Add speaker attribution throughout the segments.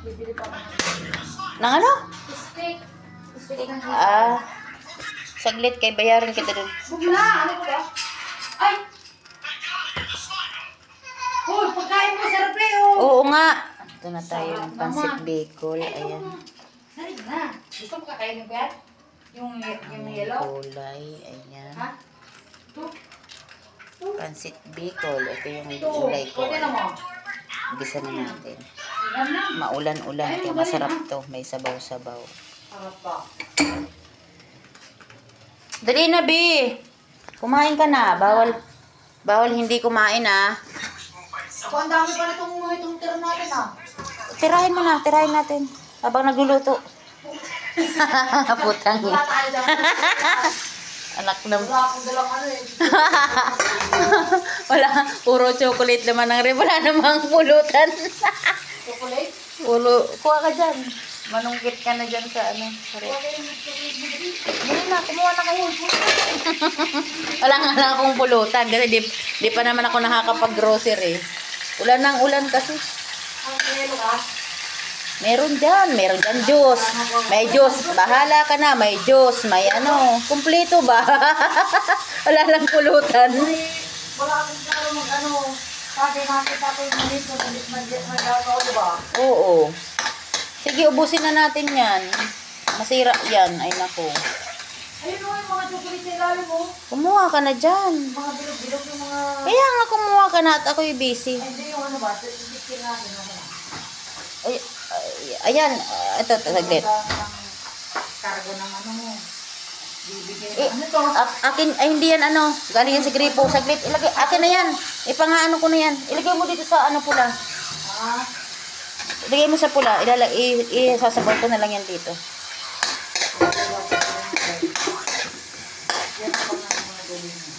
Speaker 1: Bibili pa ako.
Speaker 2: Nang ano?
Speaker 1: Steak. Steak ng hipon.
Speaker 2: Ah, saglit kay bayaran kita dun.
Speaker 1: Bugla! Ano ko ba? Ay! Uy, pagkain mo, sarap eh, oh!
Speaker 2: Oo nga. Ito na tayo ng Pansit Bicol. Ayan.
Speaker 1: Sarap na. Gusto mo kakainin ko yan? Yung yellow?
Speaker 2: Kulay. Ayan.
Speaker 1: Ha? Ito?
Speaker 2: Pansit Bicol. Ito yung
Speaker 1: Ito.
Speaker 2: kulay ko.
Speaker 1: Pwede na mo.
Speaker 2: Gisa na natin.
Speaker 1: Yan na.
Speaker 2: Maulan-ulan. Kaya masarap to. May sabaw-sabaw.
Speaker 1: Sarap pa.
Speaker 2: Dali na, Bi. Kumain ka na. Bawal hindi kumain, ah.
Speaker 1: Ako, ang dami pa na itong tira natin, ah.
Speaker 2: Tirahin mo na. Tirahin natin. Habang nagluluto. Putang
Speaker 1: Wala tayo dyan.
Speaker 2: anak ng...
Speaker 1: Wala akong dalang ano eh.
Speaker 2: Wala. Puro chocolate naman ang rep. Wala namang pulutan.
Speaker 1: Chocolate?
Speaker 2: Kuha ka dyan. Manungkit ka na dyan sa ano. Sorry. Hindi na. Kumuha na kayo. Wala nga lang akong pulutan. Kasi di pa naman ako nakakapag-grocery. Ulan ng ulan kasi.
Speaker 1: Ang kilo ka?
Speaker 2: Meron dyan juice. May juice. Bahala ka na. May juice. May ano. Kumpleto ba? Wala lang pulutan.
Speaker 1: Wala akong klaro mag-ano. Sabi nakita ko yung manito. Mag-agaw, diba?
Speaker 2: Oo. Sige, ubusin na natin yan. Masira yan. Ay, nako.
Speaker 1: Ayun mo yung mga chocolate sa ilalim mo.
Speaker 2: Kumuha ka na dyan.
Speaker 1: Mga bilog-bilog yung mga...
Speaker 2: Kaya nga kumuha ka na at ako'y busy.
Speaker 1: Ay, hindi yung ano ba? Sisipin natin.
Speaker 2: Ay, ayan. Ito, saglit.
Speaker 1: Cargo ng ano mo. Bibigay.
Speaker 2: Eh,
Speaker 1: Ano to?
Speaker 2: akin, ay hindi yan ano. Galing yan sa gripo. Saglit, ilagay. Akin na yan. Ipangaano ko na yan. Ilagay mo dito sa ano pula.
Speaker 1: Ah,
Speaker 2: Ilagay mo sa pula. Isasabaw ko na lang yan dito.
Speaker 1: yan ang mga gawin mo.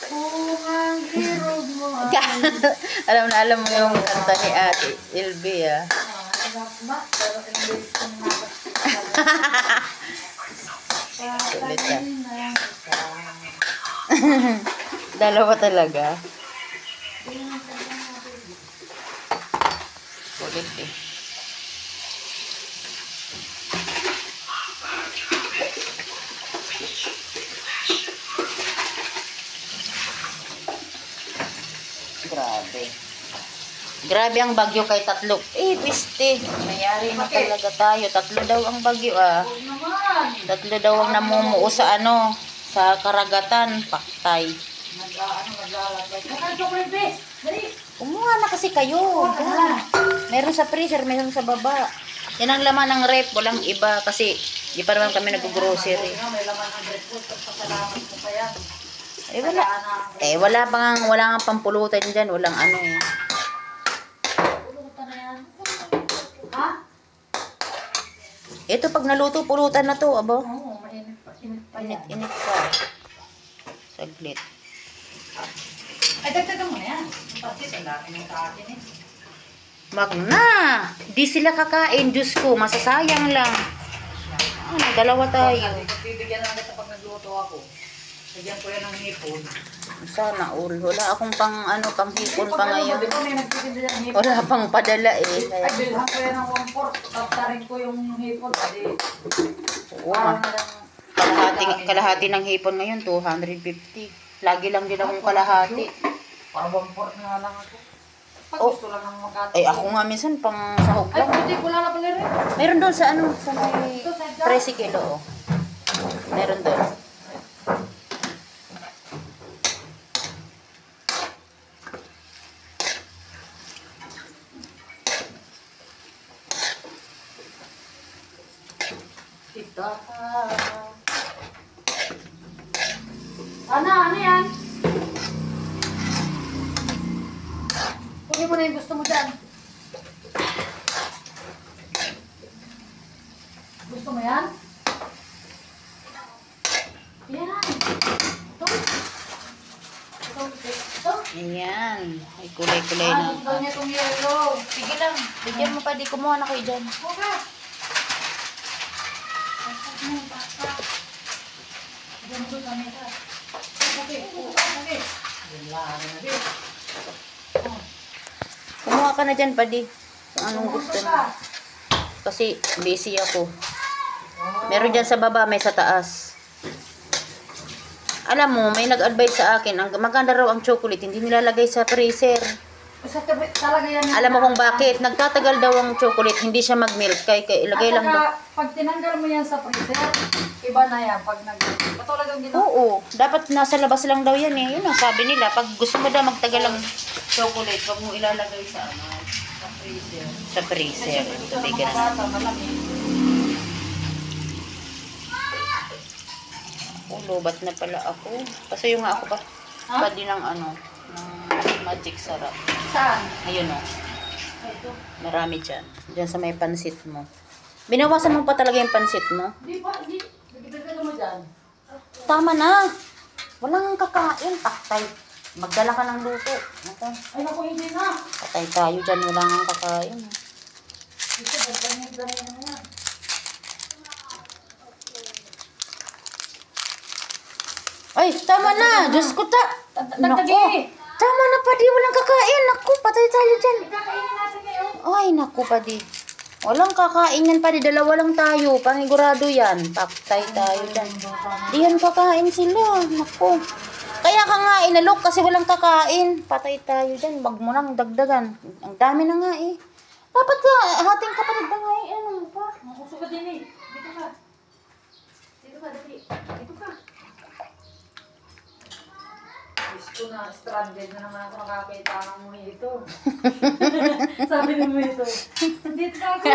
Speaker 1: Kung ang hirog mo.
Speaker 2: alam mo yung kanta ni Ate Ilby, ah.
Speaker 1: Pero English ko na
Speaker 2: Saglit yan. Dalawa talaga. Ulit eh. Grabe ang bagyo kay tatlo. Piste. Mayari na talaga tayo. Tatlo daw ang bagyo, ah. Tatlo daw ang namumuo sa ano, sa karagatan. Paktay.
Speaker 1: Naglalagay. Saka chocolate base. Dali.
Speaker 2: Kumuha na kasi kayo. Meron sa freezer, meron sa baba. Yan ang laman ng rep. Walang iba kasi di pa naman kami nag-grocery.
Speaker 1: May laman ng bread food. Pasalamat mo pa yan.
Speaker 2: Wala nga pampulutan dyan. Walang ano eh.
Speaker 1: Pulutan na yan. Ha?
Speaker 2: Ito pag naluto, pulutan na to, abo.
Speaker 1: Oo, mainit pa. Init pa yan.
Speaker 2: Init pa. Saglit.
Speaker 1: Ay, dagdagan mo na yan. Ang pasit, ang laki ng kaatin eh.
Speaker 2: Magna! Di sila kakain. Diyos ko, masasayang lang. Dalawa tayo.
Speaker 1: Bibigyan na kita pag nagluto ako. Bigyan ko yan ng hipon.
Speaker 2: Sana all. Wala akong pang hipon pa ngayon.
Speaker 1: Sabi ko, may nagtitinda yan hipon.
Speaker 2: Wala pang padala eh.
Speaker 1: Ay, bilhan ko yan ng 1/4. Taptarin ko yung hipon. Kasi,
Speaker 2: Oo, kalahati ng hipon ngayon, 250. Lagi lang din akong kalahati.
Speaker 1: Parang 1/4 nga lang ako. Pag gusto lang ng magkati.
Speaker 2: Ay, ako nga minsan pang sahog
Speaker 1: Ay,
Speaker 2: lang.
Speaker 1: hindi ko lang pala rin.
Speaker 2: Meron doon sa ano, sa may 13 kilo. Oh. Meron doon.
Speaker 1: Ano yan? Kunin mo na yung gusto mo dyan. Gusto mo yan? Yan. Ito.
Speaker 2: Ayan. May kulay-kulay na.
Speaker 1: Gusto niya itong yellow.
Speaker 2: Sige lang. Bigyan mo pa. Di kumuha na kayo dyan.
Speaker 1: Okay. Okay.
Speaker 2: ka na dyan, padi. Kung anong gusto mo. Kasi busy ako. Meron dyan sa baba, may sa taas. Alam mo, may nag-advise sa akin, ang maganda raw ang chocolate, hindi nilalagay sa freezer.
Speaker 1: Talaga yan.
Speaker 2: Alam mo kung bakit? Nagtatagal daw ang chocolate, hindi siya mag-melt. Kaya ilagay lang daw.
Speaker 1: Pag tinanggal mo yan sa freezer, iba na yan. Pag katulad yung ginawa.
Speaker 2: Oo, dapat nasa labas lang daw yan eh. Yun ang sabi nila. Pag gusto mo daw magtagal ang chocolate, wag mo ilalagay sa sa freezer. Sa freezer. Tubigan na. Lubat na pala ako. Kasi yung nga ako pa, pwede ng ng magic sarap.
Speaker 1: Saan?
Speaker 2: Ayun o. Marami dyan. Dyan sa may pansit mo. Binawasan mo pa talaga yung pansit mo?
Speaker 1: Di ba? Bigyan mo dyan.
Speaker 2: Tama na. Walang kakain. Taktay. Magdala ka ng luto. Okay.
Speaker 1: Ay, naku, hindi na.
Speaker 2: Patay tayo dyan. Walang kakain.
Speaker 1: Ito, ganyan na yan.
Speaker 2: Ay, tama na. Diyos ko Naku.
Speaker 1: Nagtagi.
Speaker 2: Tama na pa di. Walang kakain. Naku, patay tayo dyan.
Speaker 1: Kakainin natin ngayon.
Speaker 2: Ay, naku pa di. Walang kakain yan pa di. Dalawa lang tayo. Panigurado yan. Patay tayo dyan. Di yan kakain sila. Naku. Kaya ka nga inalok kasi walang kakain. Patay tayo dyan. Wag mo nang dagdagan. Ang dami na nga eh. Dapat ka, hating kapatid na nga eh. Ano mo pa?
Speaker 1: Makusog ka din eh. Dito ka. Dito ka, dali. Dito ka. Gusto na, stranded na naman ako nakakita ng mojito. Sabi ni mojito, dito ka ako.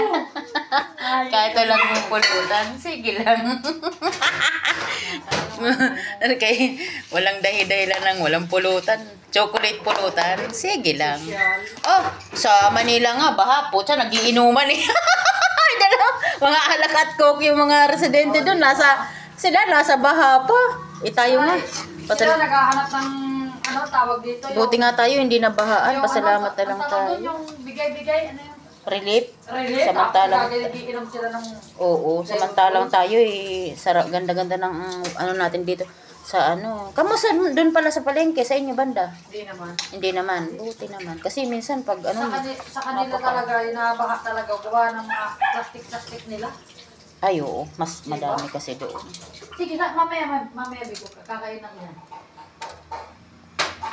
Speaker 1: Ay,
Speaker 2: Kahit walang mong pulutan, sige lang. Okay, walang dahi-dahilan lang, walang pulutan. Chocolate pulutan, sige lang. Oh, sa Manila nga, baha po, siya nagiinuman eh. Mga alak at coke yung mga residente doon, sila nasa baha pa. Eh tayo nga.
Speaker 1: sila naghahanap ng tawag dito.
Speaker 2: Buti nga tayo, hindi nabahaan. Pasalamat na lang
Speaker 1: ang tawag doon,
Speaker 2: tayo.
Speaker 1: yung bigay-bigay, ano yung
Speaker 2: Relief?
Speaker 1: relief.
Speaker 2: Samantalang,
Speaker 1: Iinom sila ng
Speaker 2: oo, samantalang tayo eh, sarap, ganda-ganda ng ano natin dito. Sa kamusta doon pala sa palengke, sa inyo banda?
Speaker 1: hindi naman.
Speaker 2: Hindi naman, buti naman. Kasi minsan pag
Speaker 1: Sa kanila talaga, inabaha talaga, gawa ng mga plastic nila.
Speaker 2: ay oo, mas madami kasi doon.
Speaker 1: Sige, mamaya bigo ka, kakain lang yan.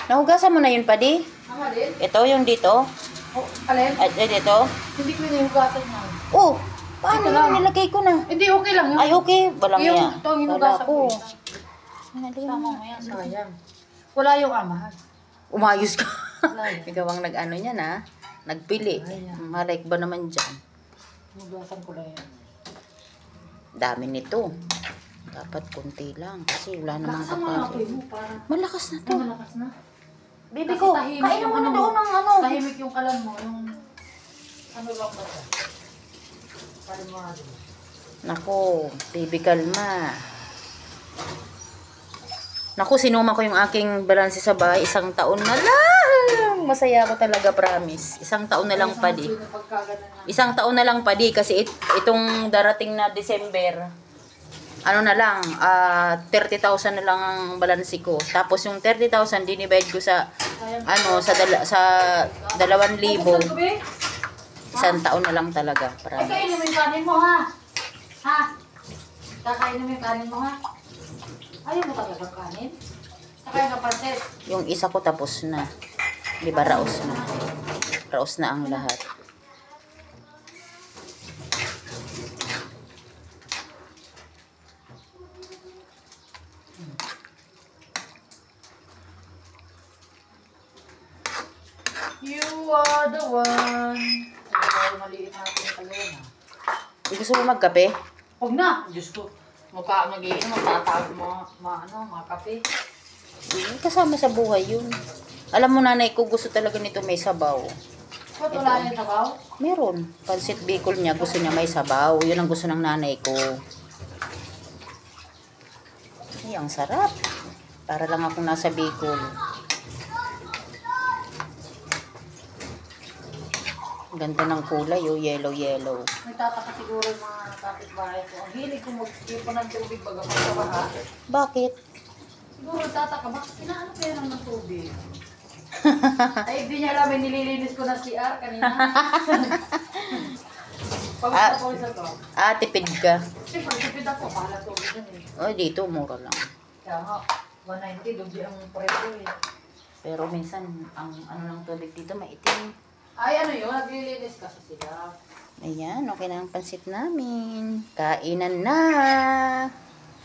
Speaker 2: Nahugasan mo na yun, Padi?
Speaker 1: Ang alin?
Speaker 2: Ito, yung dito?
Speaker 1: Oh, alin?
Speaker 2: At dito?
Speaker 1: Hindi ko hinugasan yan.
Speaker 2: Oh, paano yun? Nilagay ko na.
Speaker 1: Hindi, okay lang yun.
Speaker 2: Ay, okay. Walang
Speaker 1: Yung
Speaker 2: yan.
Speaker 1: ito, hinugasan ko.
Speaker 2: Tama
Speaker 1: Mo yan, sayang. Wala yung amahan.
Speaker 2: Umayos ka.
Speaker 1: Wala yan.
Speaker 2: Ikaw ang nag-ano yan, ha? Nagpili. Malike ba naman dyan?
Speaker 1: Hinugasan ko lang yan.
Speaker 2: Dami nito. Dapat konti lang. Kasi wala namang
Speaker 1: Lakasan mo yung apoy
Speaker 2: kakain.
Speaker 1: mo, parang
Speaker 2: Malakas na to.
Speaker 1: malakas na.
Speaker 2: Bibi
Speaker 1: Kasi
Speaker 2: ko,
Speaker 1: tahimik
Speaker 2: kain
Speaker 1: yung
Speaker 2: mo na
Speaker 1: ano
Speaker 2: doon
Speaker 1: mo.
Speaker 2: ng ano.
Speaker 1: Tahimik yung kalan mo, yung ano lang ba ito? Kalmado.
Speaker 2: Nako, baby kalma. Nako, sinuma ko yung aking balanse sa bahay. 1 taon na lang. Masaya ako talaga, promise. 1 taon na lang, Padi. 1 taon na lang, Padi. Kasi itong darating na December, ano na lang, 30,000 na lang ang balanse ko. Tapos yung 30,000 dinivide ko sa sa 2,000. 1 taon na lang talaga,
Speaker 1: Ay,
Speaker 2: promise.
Speaker 1: kainin mo yung kanin mo, ha? Ha? Kakainin mo yung kanin mo, ha? Ayaw mo talaga kanin? Saka yung kapansit.
Speaker 2: Yung isa ko tapos na. Di ba, raos na. Raos na ang lahat.
Speaker 1: You are the one. Ay, maliit natin yung kalawin, ha?
Speaker 2: Gusto mo magkape?
Speaker 1: Huwag na. Diyos ko. Nag-iinom, magtatawag mga kape.
Speaker 2: Kasama sa buhay yun. Alam mo, nanay ko gusto talaga nito may sabaw.
Speaker 1: Ba't wala yung sabaw?
Speaker 2: Meron. Pansit Bicol niya, gusto niya may sabaw. Yun ang gusto ng nanay ko. Ay, ang sarap. Para lang akong nasa Bicol. Ganda ng kulay, oh. Yellow.
Speaker 1: Nagtataka siguro yung mga kapitbahay ko. Ang hilig ko mag-ipon ng tubig baga magkabaha.
Speaker 2: Bakit?
Speaker 1: Siguro tataka, bakit inaano kaya ng tubig? Ay, hindi niya alam, may nililinis ko na CR kanina. Pawis na pawis ako.
Speaker 2: Tipid ka.
Speaker 1: Siyempre, tipid ako. Kala to.
Speaker 2: Oh, dito, mura lang.
Speaker 1: Kaya nga, 190, doble ang presyo eh.
Speaker 2: Pero minsan, ang ano ng tubig dito, maitim.
Speaker 1: Ay, ano yun? Naglilinis kasi sila.
Speaker 2: Ayan, okay na ang pansit namin. Kainan na!